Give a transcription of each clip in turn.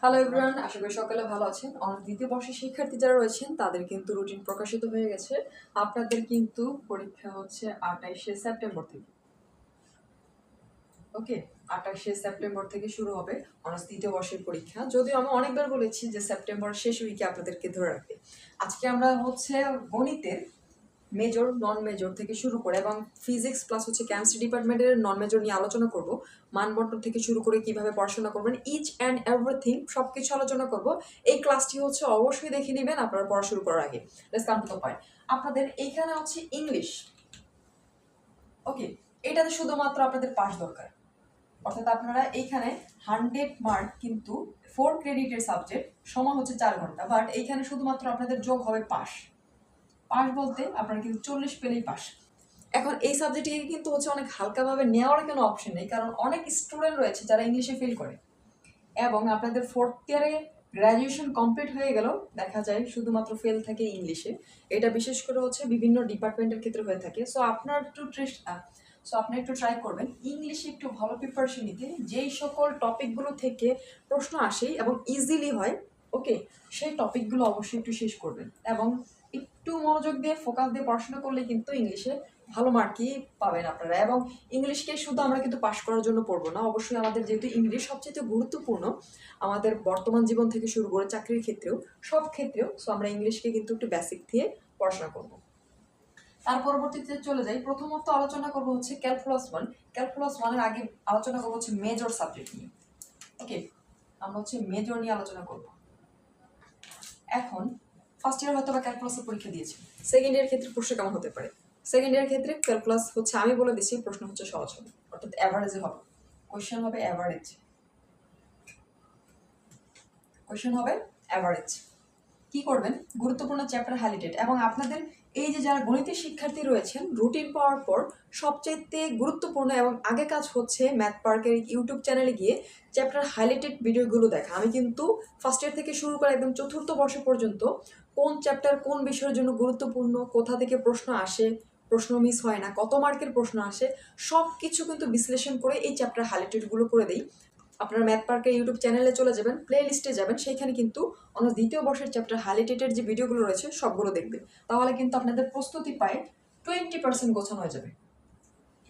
Hello everyone, আশা করি সকালে ভালো আছেন। অনার্স দ্বিতীয় বর্ষের শিক্ষার্থী যারা রয়েছেন তাদের কিন্তু রুটিন প্রকাশিত হয়ে গেছে। আপনাদের কিন্তু পরীক্ষা হচ্ছে 28শে সেপ্টেম্বর থেকে। ওকে, 28শে সেপ্টেম্বর থেকে শুরু হবে অনার্স দ্বিতীয় বর্ষের পরীক্ষা। যদিও আমি অনেকবার বলেছি যে সেপ্টেম্বর শেষ উইকে আপনাদেরকে ধরে রাখবে। আজকে আমরা হচ্ছে গণিতের মেজর নন মেজর থেকে শুরু করে এবং ফিজিক্স প্লাস হচ্ছে কেমিস্ট্রি ডিপার্টমেন্টের নন মেজর নিয়ে আলোচনা করব। মানবন্টন থেকে শুরু করে কিভাবে পড়াশোনা করবেন, ইচ অ্যান্ড এভরিথিং সব কিছু আলোচনা করব। এই ক্লাসটি হচ্ছে অবশ্যই দেখে নেবেন আপনারা পড়া শুরু করার আগে। Let's come to the point. আপনাদের এইখানে হচ্ছে ইংলিশ। ওকে, এটাতে শুধুমাত্র আপনাদের পাস দরকার। অর্থাৎ আপনারা এইখানে 100 মার্ক কিন্তু 4 ক্রেডিটের সাবজেক্ট, সময় হচ্ছে 4 ঘন্টা, বাট এইখানে শুধুমাত্র আপনাদের যোগ হবে পাস। পাস বলতে আপনারা কিন্তু 40 পেলেই পাস। এখন এই সাবজেক্টটিকে কিন্তু হচ্ছে অনেক হালকাভাবে নেওয়ার কোনো অপশন নেই, কারণ অনেক স্টুডেন্ট রয়েছে যারা ইংলিশে ফেল করে এবং আপনাদের ফোর্থ ইয়ারে গ্র্যাজুয়েশন কমপ্লিট হয়ে গেল দেখা যায় শুধুমাত্র ফেল থাকে ইংলিশে। এটা বিশেষ করে হচ্ছে বিভিন্ন ডিপার্টমেন্টের ক্ষেত্রে হয়ে থাকে। সো আপনি একটু ট্রাই করবেন ইংলিশে একটু ভালো প্রিপারেশন নিতে, যেই সকল টপিকগুলো থেকে প্রশ্ন আসে এবং ইজিলি হয়। ওকে, সেই টপিকগুলো অবশ্যই একটু শেষ করবেন এবং একটু মনোযোগ দিয়ে ফোকাস দিয়ে পড়াশোনা করলে কিন্তু ইংলিশে ভালো মার্কই পাবেন আপনারা। এবং ইংলিশকে শুধু আমরা কিন্তু পাশ করার জন্য পড়বো না, অবশ্যই আমাদের যেহেতু ইংলিশ সবচেয়ে গুরুত্বপূর্ণ আমাদের বর্তমান জীবন থেকে শুরু করে চাকরির ক্ষেত্রেও, সব ক্ষেত্রেও। সো আমরা ইংলিশকে কিন্তু একটু বেসিক দিয়ে পড়াশোনা করবো। তার পরবর্তীতে চলে যাই, প্রথমত আলোচনা করবো হচ্ছে ক্যালকুলাস 1। ক্যালকুলাস 1-এর আগে আলোচনা করবো হচ্ছে মেজর সাবজেক্ট নিয়ে। ওকে, আমরা হচ্ছে মেজর নিয়ে আলোচনা করবো। এখন ফার্স্ট ইয়ার হয়তো বা ক্যালকুলাসের পরীক্ষা দিয়েছে, সেকেন্ড ইয়ার ক্ষেত্রে প্রশ্ন কেমন হতে পারে? সেকেন্ড ইয়ার ক্ষেত্রে ক্যালকুলাস হচ্ছে আমি বলে দিচ্ছি প্রশ্ন হচ্ছে সহজ হবে, অর্থাৎ অ্যাভারেজে হবে। কোয়েশ্চেন হবে অ্যাভারেজ, কোয়েশ্চেন হবে অ্যাভারেজ। কি করবেন, গুরুত্বপূর্ণ চ্যাপ্টার হাইলাইটেড। এবং আপনাদের এই যে যারা গণিতের শিক্ষার্থী রয়েছেন, রুটিন পাওয়ার পর সবচেয়ে গুরুত্বপূর্ণ এবং আগে কাজ হচ্ছে ম্যাথ পার্কের ইউটিউব চ্যানেলে গিয়ে চ্যাপ্টার হাইলাইটেড ভিডিওগুলো দেখা। আমি কিন্তু ফার্স্ট ইয়ার থেকে শুরু করে একদম চতুর্থ বর্ষ পর্যন্ত কোন চ্যাপ্টার কোন বিষয়ের জন্য গুরুত্বপূর্ণ, কোথা থেকে প্রশ্ন আসে, প্রশ্ন মিস হয় না, কত মার্কের প্রশ্ন আসে, সব কিছু কিন্তু বিশ্লেষণ করে এই চ্যাপ্টার হাইলাইটেডগুলো করে দিই। আপনারা ম্যাথ পার্কের ইউটিউব চ্যানেলে চলে যাবেন, প্লে লিস্টে যাবেন, সেইখানে কিন্তু অনার্স দ্বিতীয় বর্ষের চ্যাপ্টার হাইলাইটেডের যে ভিডিওগুলো রয়েছে সবগুলো দেখবেন। তাহলে কিন্তু আপনাদের প্রস্তুতি পায় 20% গোছানো হয়ে যাবে।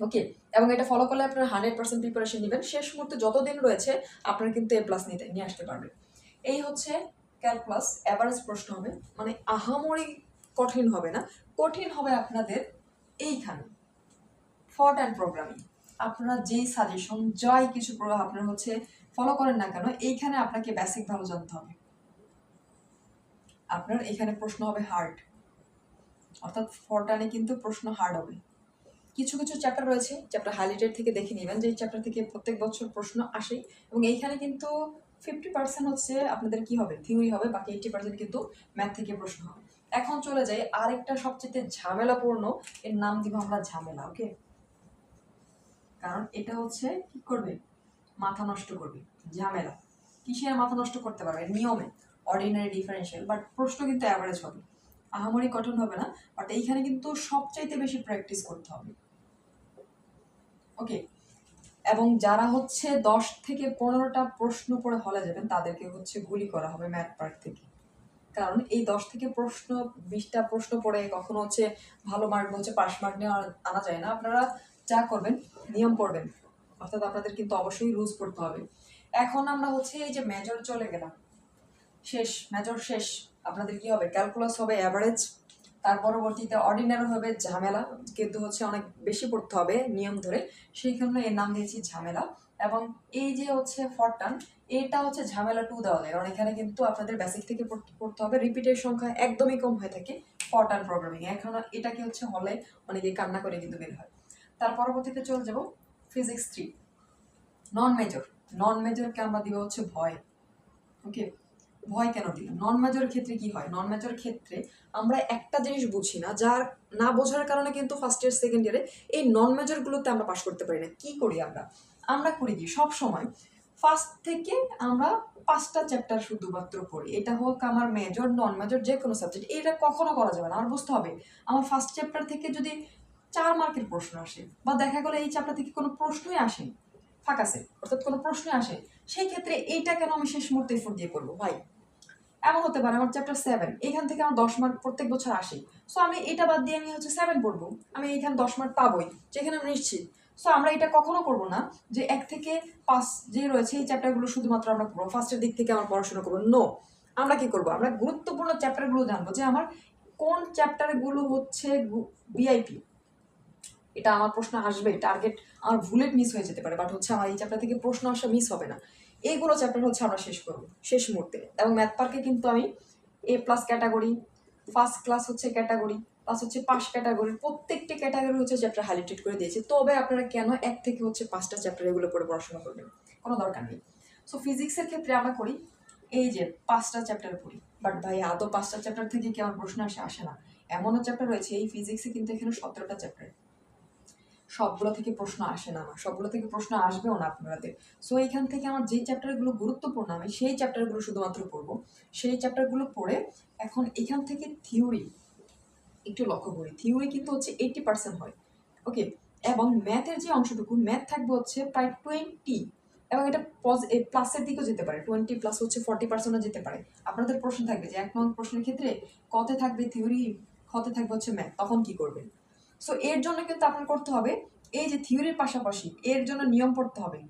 ওকে, এবং এটা ফলো করলে আপনারা 100% প্রিপারেশন নেবেন। শেষ মুহূর্তে যতদিন রয়েছে আপনারা কিন্তু A+ নিয়ে আসতে পারবেন। এই হচ্ছে ক্যালকুলাস। অ্যাভারেজ প্রশ্ন হবে, মানে আহামরি কঠিন হবে না। কঠিন হবে আপনাদের এইখানে ফট অ্যান্ড প্রোগ্রামিং। আপনারা যেই সাজেশন যাই কিছু আপনারা হচ্ছে ফলো করেন না কেন, এইখানে আপনাকে বেসিক ভালো জানতে হবে। আপনার এখানে প্রশ্ন হবে হার্ড, অর্থাৎ ফরটানে কিন্তু প্রশ্ন হার্ড হবে। কিছু কিছু চ্যাপ্টার রয়েছে, চ্যাপ্টার হাইলাইটেড থেকে দেখে নেবেন যে এই চ্যাপ্টার থেকে প্রত্যেক বছর প্রশ্ন আসে এবং এইখানে কিন্তু 50% হচ্ছে আপনাদের কি হবে, থিওরি হবে, বাকি 80% কিন্তু ম্যাথ থেকে প্রশ্ন হবে। এখন চলে যাই আরেকটা সবচেয়ে ঝামেলাপূর্ণ, এর নাম দিব আমরা ঝামেলা। ওকে, কারণ এটা হচ্ছে কি করবে, মাথা নষ্ট করবে। ঝামেলা কিসে মাথা নষ্ট করতে পারবে, নিয়মে, অর্ডিনারি ডিফারেন্সিয়াল, বাট প্রশ্ন কিন্তু অ্যাভারেজ হবে, আহামরি কঠিন হবে না। বাট এইখানে কিন্তু সবচাইতে বেশি প্র্যাকটিস করতে হবে। ওকে, এবং যারা হচ্ছে 10 থেকে 15টা প্রশ্ন পড়ে হলে যাবেন তাদেরকে হচ্ছে গুলি করা হবে ম্যাথ পার্ট থেকে। কারণ এই 10 থেকে 20টা প্রশ্ন পড়ে কখনো হচ্ছে ভালো মার্ক হচ্ছে পাস মার্ক নিয়ে আনা যায় না। আপনারা যা করবেন, নিয়ম পড়বেন, অর্থাৎ আপনাদের কিন্তু অবশ্যই রুলস পড়তে হবে। এখন আমরা হচ্ছে এই যে মেজর চলে গেলাম, শেষ মেজর শেষ। আপনাদের কি হবে, ক্যালকুলাস হবে অ্যাভারেজ, তার পরবর্তীতে অর্ডিনারি হবে ঝামেলা, কিন্তু হচ্ছে অনেক বেশি পড়তে হবে নিয়ম ধরে, সেই কারণে এর নাম দিয়েছি ঝামেলা। এবং এই যে হচ্ছে ফরটান, এটা হচ্ছে ঝামেলা 2 দেওয়া যায়, কারণ এখানে কিন্তু আপনাদের বেসিক থেকে পড়তে হবে, রিপিটের সংখ্যা একদমই কম হয়ে থাকে ফরটান প্রোগ্রামিং। এখন এটাকে হচ্ছে হলে অনেকে কান্না করে কিন্তু বের হয়। তার পরবর্তীতে চলে যাব ফিজিক্স 3 নন মেজর। নন মেজরকে আমরা দিব হচ্ছে ভয়। ওকে, ভয় কেন দিলাম, নন মেজরের ক্ষেত্রে কি হয়, নন মেজর ক্ষেত্রে আমরা একটা জিনিস বুঝি না, যার না বোঝার কারণে কিন্তু ফার্স্ট ইয়ার সেকেন্ড ইয়ারে এই নন মেজরগুলোতে আমরা পাশ করতে পারি না। কি করি আমরা, আমরা করি কি সব সময় ফার্স্ট থেকে আমরা 5টা চ্যাপ্টার শুধুমাত্র পড়ি। এটা হোক আমার মেজর নন মেজর যে কোনো সাবজেক্ট, এটা কখনো করা যাবে না। আমার বুঝতে হবে আমার ফার্স্ট চ্যাপ্টার থেকে যদি 4 মার্কের প্রশ্ন আসে বা দেখা গেলো এই চ্যাপ্টার থেকে কোনো প্রশ্নই আসেনি, ফাঁক আছে, অর্থাৎ কোনো প্রশ্ন আসে, সেই ক্ষেত্রে এইটা কেন আমি শেষ মুহূর্তে এফোর্ট দিয়ে করবো ভাই? এমন হতে পারে আমার চ্যাপ্টার 7, এখান থেকে আমার 10 মার্ক প্রত্যেক বছর আসে, সো আমি এটা বাদ দিয়ে আমি হচ্ছে 7 পড়বো, আমি এখানে 10 মার্ক পাবোই, যেখানে আমি নিশ্চিত। সো আমরা এটা কখনো করবো না যে 1 থেকে 5 যে রয়েছে এই চ্যাপ্টারগুলো শুধুমাত্র আমরা পড়বো, ফার্স্টের দিক থেকে আমার পড়াশোনা করবো, নো। আমরা কি করবো, আমরা গুরুত্বপূর্ণ চ্যাপ্টারগুলো জানবো, যে আমার কোন চ্যাপ্টারগুলো হচ্ছে ভিআইপি, এটা আমার প্রশ্ন আসবে, টার্গেট আমার বুলেট মিস হয়ে যেতে পারে, বাট হচ্ছে আমার এই চ্যাপ্টার থেকে প্রশ্ন আসা মিস হবে না, এইগুলো চ্যাপ্টার হচ্ছে আমরা শেষ করবো শেষ মুহূর্তে। এবং ম্যাথ পার্কে কিন্তু আমি A+ ক্যাটাগরি, ফার্স্ট ক্লাস হচ্ছে ক্যাটাগরি, প্লাস হচ্ছে পাস ক্যাটাগরি, প্রত্যেকটি ক্যাটাগরি হচ্ছে চ্যাপ্টার হাইলাইটেড করে দিয়েছি। তবে আপনারা কেন 1 থেকে হচ্ছে 5টা চ্যাপ্টার এগুলো পড়ে পড়াশোনা করবেন, কোনো দরকার নেই। সো ফিজিক্সের ক্ষেত্রে আমরা করি এই যে 5টা চ্যাপ্টার পড়ি, বাট ভাই আদৌ 5টা চ্যাপ্টার থেকে কি আমার প্রশ্ন আসে না? এমনও চ্যাপ্টার রয়েছে এই ফিজিক্সে, কিন্তু এখানে 17টা চ্যাপ্টার, সবগুলো থেকে প্রশ্ন আসে না, আমার সবগুলো থেকে প্রশ্ন আসবেও না আপনাদের। সো এইখান থেকে আমার যেই চ্যাপ্টারগুলো গুরুত্বপূর্ণ আমি সেই চ্যাপ্টারগুলো শুধুমাত্র পড়বো, সেই চ্যাপ্টারগুলো পড়ে এখন এখান থেকে থিওরি একটু লক্ষ্য করি, থিওরি কিন্তু হচ্ছে 80% হয়, ওকে। এবং ম্যাথের যে অংশটুকু, ম্যাথ থাকবে হচ্ছে প্রায় 20, এবং এটা প্লাসের দিকেও যেতে পারে, 20+ হচ্ছে 40%ও যেতে পারে। আপনাদের প্রশ্ন থাকবে যে 1 নং প্রশ্নের ক্ষেত্রে কতে থাকবে থিওরি, কতে থাকবে হচ্ছে ম্যাথ, তখন কি করবেন? সো এর জন্য কিন্তু আপনার করতে হবে এই যে থিওরির পাশাপাশি এর জন্য নিয়ম পড়তে হবে,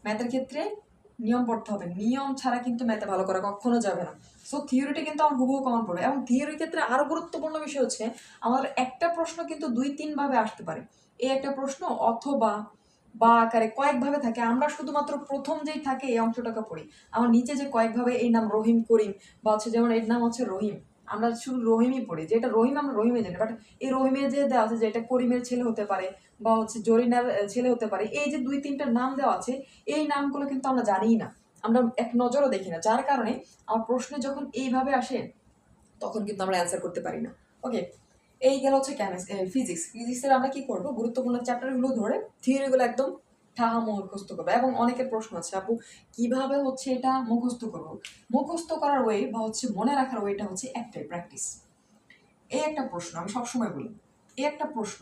ম্যাথের ক্ষেত্রে নিয়ম পড়তে হবে, নিয়ম ছাড়া কিন্তু ম্যাথে ভালো করা কখনো যাবে না। সো থিওরিটা কিন্তু আমার হুবহু কমন পড়বে, এবং থিওরির ক্ষেত্রে আরো গুরুত্বপূর্ণ বিষয় হচ্ছে আমাদের একটা প্রশ্ন কিন্তু 2-3 ভাবে আসতে পারে, এই একটা প্রশ্ন অথবা বা আকারে কয়েকভাবে থাকে, আমরা শুধুমাত্র প্রথম যেই থাকে এই অংশটাকে পড়ি, আমার নিচে যে কয়েকভাবে এই নাম রহিম করিম, বা হচ্ছে যেমন এর নাম হচ্ছে রহিম, আমরা শুধু রহিমই পড়ি, যে এটা রহিম আমরা রহিমে জানি, বাট এই রহিমে যে দেওয়া আছে যে এটা করিমের ছেলে হতে পারে বা হচ্ছে জরিনার ছেলে হতে পারে, এই যে 2-3টা নাম দেওয়া আছে, এই নামগুলো কিন্তু আমরা জানিই না, আমরা এক নজরও দেখি না, যার কারণে আমার প্রশ্নে যখন এইভাবে আসে তখন কিন্তু আমরা অ্যান্সার করতে পারি না, ওকে। এই গেল হচ্ছে ফিজিক্সের আমরা কি করবো, গুরুত্বপূর্ণ চ্যাপ্টারগুলো ধরে থিওরিগুলো একদম ঠাহা মুখস্থ করবো। এবং অনেকের প্রশ্ন আছে আপু কিভাবে হচ্ছে এটা মুখস্থ করবো, মুখস্থ করার ওয়ে বা হচ্ছে মনে রাখার ওয়েটা হচ্ছে একটাই, প্র্যাকটিস। এই একটা প্রশ্ন আমি সবসময় বলি, এই একটা প্রশ্ন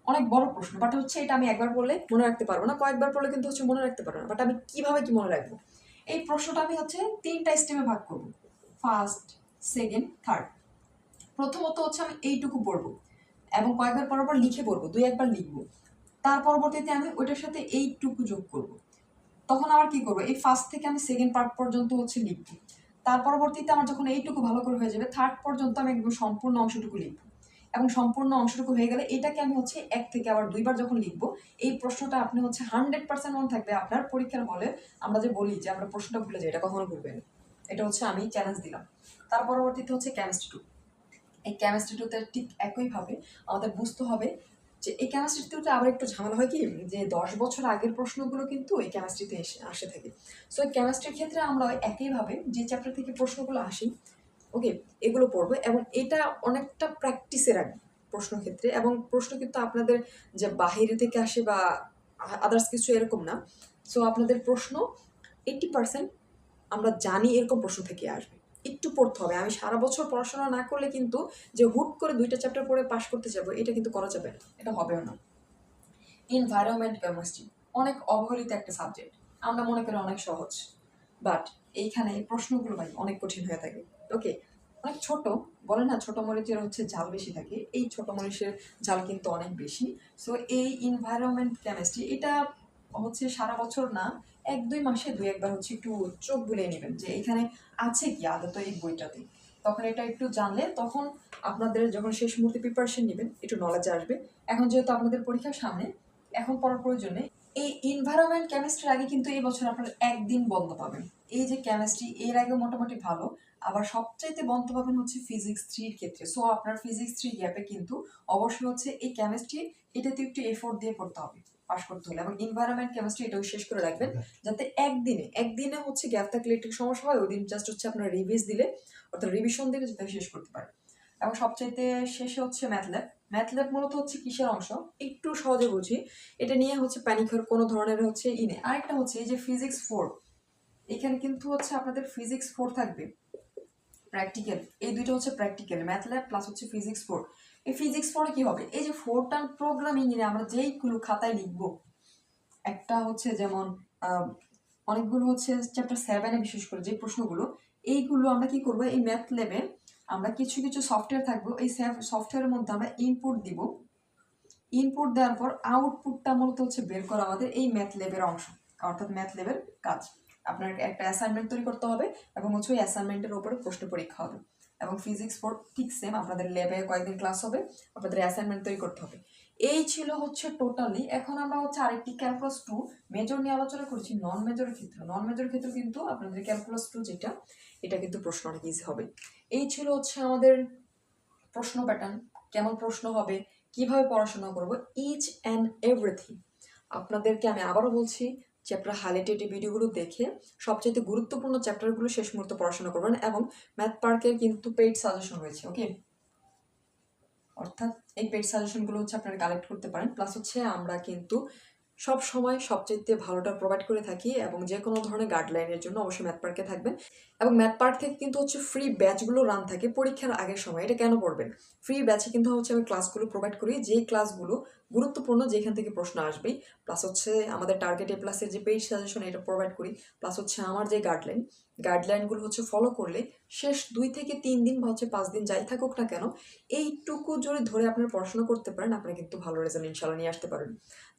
অনেক বড় প্রশ্ন, বাট হচ্ছে এটা আমি একবার পড়লে মনে রাখতে পারবো না, কয়েকবার পড়লে কিন্তু হচ্ছে মনে রাখতে পারবো না, বাট আমি কিভাবে কি মনে রাখবো? এই প্রশ্নটা আমি হচ্ছে 3টা স্টেমে ভাগ করবো, ফার্স্ট, সেকেন্ড, থার্ড। প্রথমত হচ্ছে আমি এইটুকু পড়বো এবং কয়েকবার পড়ার পর লিখে পড়বো, 2-1 বার লিখবো, তার পরবর্তীতে আমি ওইটার সাথে এইটুকু যোগ করবো, তখন আবার কি করবো, এই ফার্স্ট থেকে আমি সেকেন্ড পার্ট পর্যন্ত হচ্ছে লিখবো, তার পরবর্তীতে আমার যখন এইটুকু ভালো করে হয়ে যাবে থার্ড পর্যন্ত আমি একদম সম্পূর্ণ অংশটুকু লিখবো, এবং সম্পূর্ণ অংশটুকু হয়ে গেলে এটাকে আমি হচ্ছে 1 থেকে আবার 2 বার যখন লিখবো, এই প্রশ্নটা আপনি হচ্ছে 100% মনে থাকবে আপনার পরীক্ষার হলে। আমরা যে বলি যে আমরা প্রশ্নটা ভুলে যাই, এটা কখনো ভুলবেন না, এটা হচ্ছে আমি চ্যালেঞ্জ দিলাম। তার পরবর্তীতে হচ্ছে কেমিস্ট্রি 2, এই কেমিস্ট্রি 2তে ঠিক একইভাবে আমাদের বুঝতে হবে যে এই কেমিস্ট্রি 2তে আবার একটু ঝামেলা হয় কি, যে 10 বছর আগের প্রশ্নগুলো কিন্তু এই কেমিস্ট্রিতে আসে থাকে। সো এই কেমিস্ট্রির ক্ষেত্রে আমরা একইভাবে যে চ্যাপ্টার থেকে প্রশ্নগুলো আসি, ওকে, এগুলো পড়বো, এবং এটা অনেকটা প্র্যাকটিসে রাখবে প্রশ্ন ক্ষেত্রে। এবং প্রশ্ন কিন্তু আপনাদের যে বাহিরে থেকে আসে বা আদার্স কিছু এরকম না, সো আপনাদের প্রশ্ন 80% আমরা জানি এরকম প্রশ্ন থেকে আসবে, একটু পড়তে হবে। আমি সারা বছর পড়াশোনা না করলে কিন্তু যে হুট করে 2টা চ্যাপ্টার পড়ে পাশ করতে যাবো, এটা কিন্তু করা যাবে না, এটা হবেও না। এনভায়রনমেন্ট কেমিস্ট্রি অনেক অবহেলিত একটা সাবজেক্ট, আমরা মনে করি অনেক সহজ, বাট এইখানে এই প্রশ্নগুলো ভাই অনেক কঠিন হয়ে থাকে, ওকে। অনেক ছোট, বলে না ছোট মরিচের হচ্ছে ঝাল বেশি থাকে, এই ছোট মরিচের ঝাল কিন্তু অনেক বেশি। সো এই এনভায়রনমেন্ট কেমিস্ট্রি এটা হচ্ছে সারা বছর না, 1-2 মাসে 2-1 বার হচ্ছে একটু চোখ বুলিয়ে নেবেন যে এখানে আছে কি আদত এই বইটাতে, তখন এটা একটু জানলে তখন আপনাদের যখন শেষ মুহূর্তে প্রিপারেশন নেবেন একটু নলেজ আসবে। এখন যেহেতু আপনাদের পরীক্ষার সামনে, এখন পড়ার প্রয়োজন নেই। এই এনভায়রনমেন্ট কেমিস্ট্রির আগে কিন্তু এই বছর আপনারা একদিন বন্ধ পাবেন, এই যে কেমিস্ট্রি এর আগে মোটামুটি ভালো, আবার সবচাইতে বন্ধ পাবেন হচ্ছে ফিজিক্স 3-র ক্ষেত্রে। সো আপনার ফিজিক্স 3 গ্যাপে কিন্তু অবশ্যই হচ্ছে এই কেমিস্ট্রি এটাতে একটু এফোর্ট দিয়ে পড়তে হবে পাশ করতে হলে, এবং এনভায়রনমেন্ট কেমিস্ট্রি এটাও শেষ করে রাখবেন, যাতে একদিনে হচ্ছে গ্যাপ থাকলে একটু সমস্যা হয়, ওই দিন জাস্ট হচ্ছে আপনার রিভিশন দিলে যাতে শেষ করতে পারে। এবং সবচাইতে শেষে হচ্ছে ম্যাথ ল্যাব মূলত হচ্ছে কিসের অংশ একটু সহজে বুঝি, এটা নিয়ে হচ্ছে প্যানিক হওয়ার কোনো ধরনের হচ্ছে নেই। আরেকটা হচ্ছে এই যে ফিজিক্স 4, এখানে কিন্তু হচ্ছে আপনাদের ফিজিক্স 4 থাকবে প্র্যাকটিক্যাল, এই দুইটা হচ্ছে প্র্যাকটিক্যাল, ম্যাথ ল্যাব প্লাস হচ্ছে ফিজিক্স 4। এই ফিজিক্স 4 কি হবে, এই যে 4 টার্ম প্রোগ্রামিং এ আমরা যেইগুলো খাতায় লিখবো, একটা হচ্ছে যেমন অনেকগুলো হচ্ছে চ্যাপ্টার 7-এ বিশেষ করে যে প্রশ্নগুলো, এইগুলো আমরা কি করবো, এই ম্যাথ ল্যাবে আমরা কিছু কিছু সফটওয়্যার থাকবো, এই সফটওয়্যারের মধ্যে আমরা ইনপুট দিব। ইনপুট দেওয়ার পর আউটপুটটা মূলত হচ্ছে বের করা আমাদের এই ম্যাথ ল্যাবের অংশ, অর্থাৎ ম্যাথ ল্যাবের কাজ। আপনার একটা অ্যাসাইনমেন্ট তৈরি করতে হবে এবং হচ্ছে ওই অ্যাসাইনমেন্টের উপরে প্রশ্ন পরীক্ষা হবে। এবং ফিজিক্স ফোর ঠিক সেম, আপনাদের ল্যাবে কয়েকদিন ক্লাস হবে, আপনাদের অ্যাসাইনমেন্ট তৈরি করতে হবে। এই ছিল হচ্ছে টোটালি। এখন আমরা হচ্ছে আরেকটি ক্যালকুলাস 2 মেজর নিয়ে আলোচনা করছি। নন মেজরের ক্ষেত্রে, নন মেজরের ক্ষেত্রে কিন্তু আপনাদের ক্যালকুলাস 2 যেটা, এটা কিন্তু প্রশ্ন অনেক ইজি হবে। এই ছিল হচ্ছে আমাদের প্রশ্ন প্যাটার্ন, কেমন প্রশ্ন হবে, কিভাবে পড়াশোনা করব, ইচ অ্যান্ড এভরিথিং। আপনাদেরকে আমি আবারও বলছি, চ্যাপ্টার হাইলাইটেড ভিডিওগুলো দেখে সবচেয়ে গুরুত্বপূর্ণ চ্যাপ্টারগুলো শেষ মুহূর্তে পড়াশোনা করবেন। এবং ম্যাথ পার্কের কিন্তু পেইড সাজেশন রয়েছে, ওকে, অর্থাৎ এই পেইড সাজেশনগুলো হচ্ছে আপনারা কালেক্ট করতে পারেন। প্লাস হচ্ছে আমরা কিন্তু সব সময় সবচেয়ে ভালোটা প্রোভাইড করে থাকি, এবং যে কোনো ধরনের গাইডলাইনের জন্য অবশ্যই ম্যাথ পার্কে থাকবেন। এবং ম্যাথ পার্ক থেকে কিন্তু হচ্ছে ফ্রি ব্যাচগুলো রান থাকে পরীক্ষার আগের সময়। এটা কেন পড়বেন? ফ্রি ব্যাচে কিন্তু হচ্ছে আমি ক্লাসগুলো প্রোভাইড করি, যেই ক্লাসগুলো গুরুত্বপূর্ণ, যেখান থেকে প্রশ্ন আসবেই। প্লাস হচ্ছে আমাদের টার্গেট এ প্লাসের যে পেইড সাজেশন, এটা প্রোভাইড করি। প্লাস হচ্ছে আমার যে গাইডলাইনগুলো হচ্ছে ফলো করলে শেষ 2 থেকে 3 দিন বা হচ্ছে 5 দিন যাই থাকুক না কেন, এইটুকু যদি ধরে আপনারা পড়াশোনা করতে পারেন, আপনি কিন্তু ভালো রেজাল্ট ইনশাল্লাহ নিয়ে আসতে পারবেন।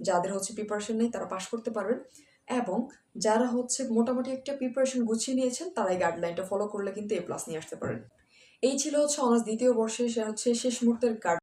যাদের হচ্ছে প্রিপারেশন নেই তারা পাশ করতে পারবেন, এবং যারা হচ্ছে মোটামুটি একটা প্রিপারেশন গুছিয়ে নিয়েছেন তারা এই গাইডলাইনটা ফলো করলে কিন্তু A+ নিয়ে আসতে পারেন। এই ছিল হচ্ছে অনার্স দ্বিতীয় বর্ষে শেষ মুহূর্তের